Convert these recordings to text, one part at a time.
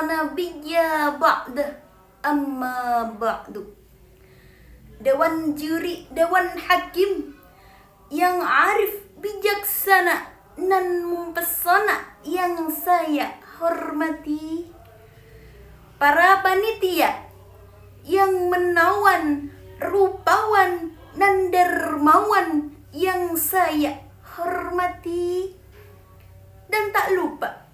nabiyya ba'da amma ba'du. Dewan juri, dewan hakim yang arif, bijaksana, nan mempesona yang saya hormati. Para panitia yang menawan, rupawan, nan dermawan yang saya hormati. Dan tak lupa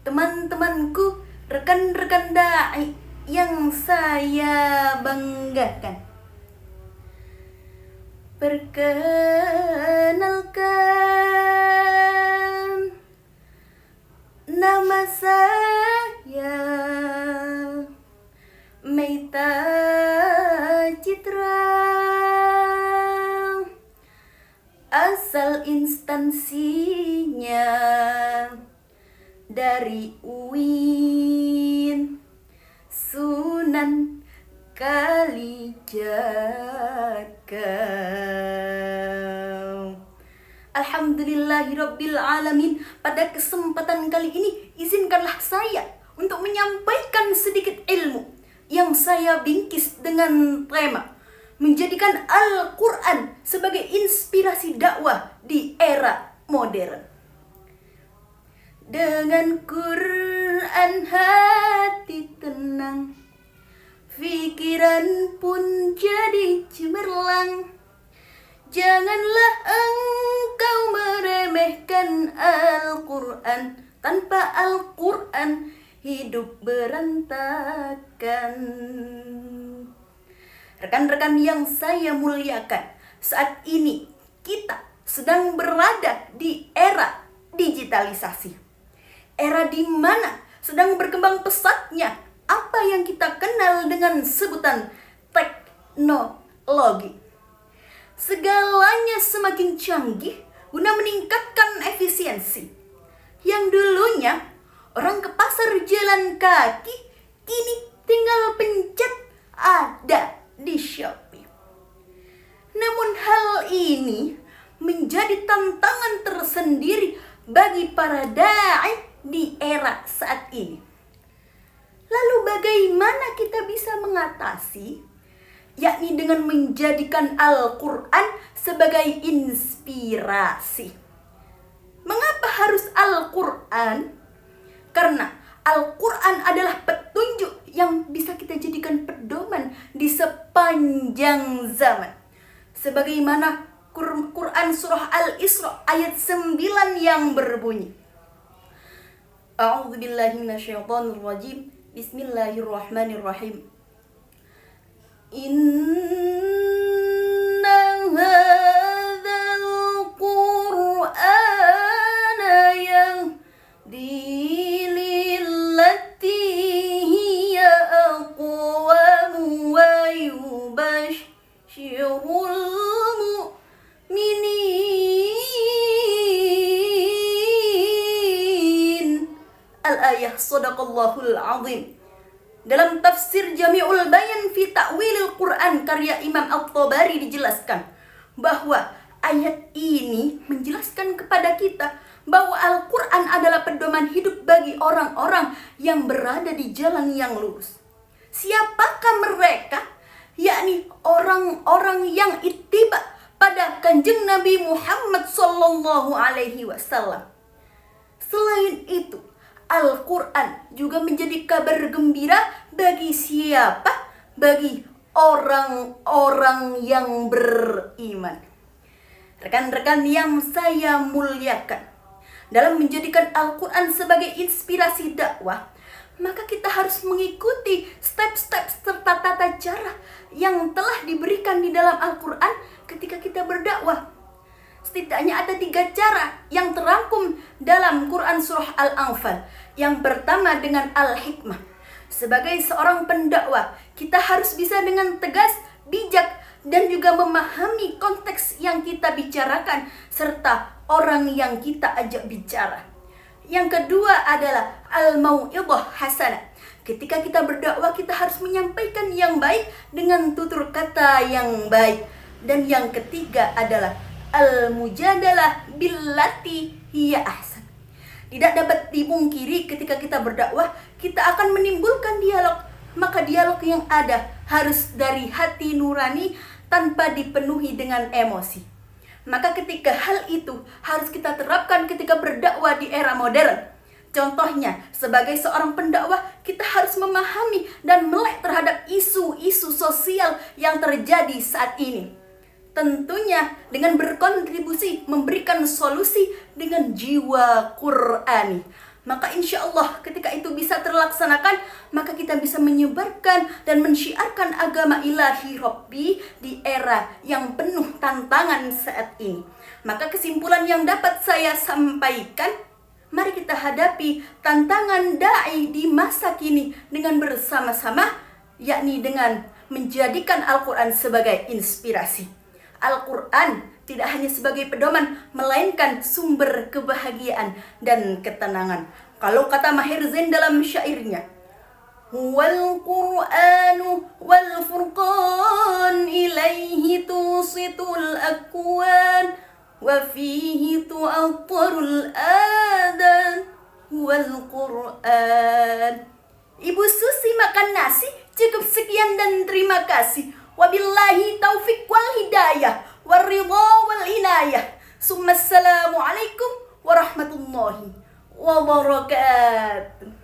teman-temanku, rekan-rekan da'i yang saya banggakan. Perkenalkan, nama saya Meita Citra, asal instansinya dari UIN Sunan Kalijaga. Alhamdulillahirabbil alamin. Pada kesempatan kali ini, izinkanlah saya untuk menyampaikan sedikit ilmu yang saya bingkis dengan tema menjadikan Al-Quran sebagai inspirasi dakwah di era modern. Dengan Quran hati tenang, pikiran pun jadi cemerlang. Janganlah engkau meremehkan Al-Quran. Tanpa Al-Quran hidup berantakan. Rekan-rekan yang saya muliakan, saat ini kita sedang berada di era digitalisasi. Era di mana sedang berkembang pesatnya apa yang kita kenal dengan sebutan teknologi. Segalanya semakin canggih guna meningkatkan efisiensi. Yang dulunya orang ke pasar jalan kaki, kini tinggal pencet ada di Shopee. Namun hal ini menjadi tantangan tersendiri bagi para da'i di era saat ini. Lalu bagaimana kita bisa mengatasi? Yakni dengan menjadikan Al-Quran sebagai inspirasi. Mengapa harus Al-Quran? Karena Al-Quran adalah petunjuk yang bisa kita jadikan pedoman di sepanjang zaman. Sebagaimana Quran surah Al-Isra ayat 9 yang berbunyi, A'udzubillahi minasyaitonirrajim. Bismillahirrahmanirrahim. Inna hadzal Qur'ana yahdi lillati hiya aqwam wa yubashshirul Al-ayah Sadaqallahul Azim. Dalam tafsir Jami'ul Bayan fi Ta'wilil Quran karya Imam At-Tabari dijelaskan bahwa ayat ini menjelaskan kepada kita bahwa Al-Quran adalah pedoman hidup bagi orang-orang yang berada di jalan yang lurus. Siapakah mereka? Yakni orang-orang yang ittiba pada Kanjeng Nabi Muhammad sallallahu alaihi wasallam. Selain itu, Al-Quran juga menjadi kabar gembira bagi siapa? Bagi orang-orang yang beriman. Rekan-rekan yang saya muliakan, dalam menjadikan Al-Quran sebagai inspirasi dakwah, maka kita harus mengikuti step-step serta tata cara yang telah diberikan di dalam Al-Quran ketika kita berdakwah. Setidaknya ada 3 cara yang terangkum dalam Quran surah Al-Anfal. Yang pertama dengan Al-Hikmah. Sebagai seorang pendakwah, kita harus bisa dengan tegas, bijak, dan juga memahami konteks yang kita bicarakan serta orang yang kita ajak bicara. Yang kedua adalah Al-Mau'idhah Hasanah. Ketika kita berdakwah, kita harus menyampaikan yang baik dengan tutur kata yang baik. Dan yang ketiga adalah Al-Mujadalah Billati Hiya Ahsan. Tidak dapat dipungkiri ketika kita berdakwah, kita akan menimbulkan dialog. Maka dialog yang ada harus dari hati nurani tanpa dipenuhi dengan emosi. Maka ketika hal itu harus kita terapkan ketika berdakwah di era modern. Contohnya, sebagai seorang pendakwah, kita harus memahami dan melek terhadap isu-isu sosial yang terjadi saat ini. Tentunya dengan berkontribusi memberikan solusi dengan jiwa Qur'ani. Maka insya Allah ketika itu bisa terlaksanakan, maka kita bisa menyebarkan dan mensyiarkan agama ilahi Rabbi di era yang penuh tantangan saat ini. Maka kesimpulan yang dapat saya sampaikan, mari kita hadapi tantangan da'i di masa kini dengan bersama-sama, yakni dengan menjadikan Al-Quran sebagai inspirasi. Al-Quran tidak hanya sebagai pedoman, melainkan sumber kebahagiaan dan ketenangan. Kalau kata Maher Zain dalam syairnya, Wal Qur'anu wal furqan ilaihi tusitul akwan wa fihi tu'attarul adan wal Qur'an. Ibu Susi makan nasi. Cukup sekian dan terima kasih. Wabillahi taufiq wal hidayah waridha wal inayah. Assalamualaikum warahmatullahi wabarakatuh.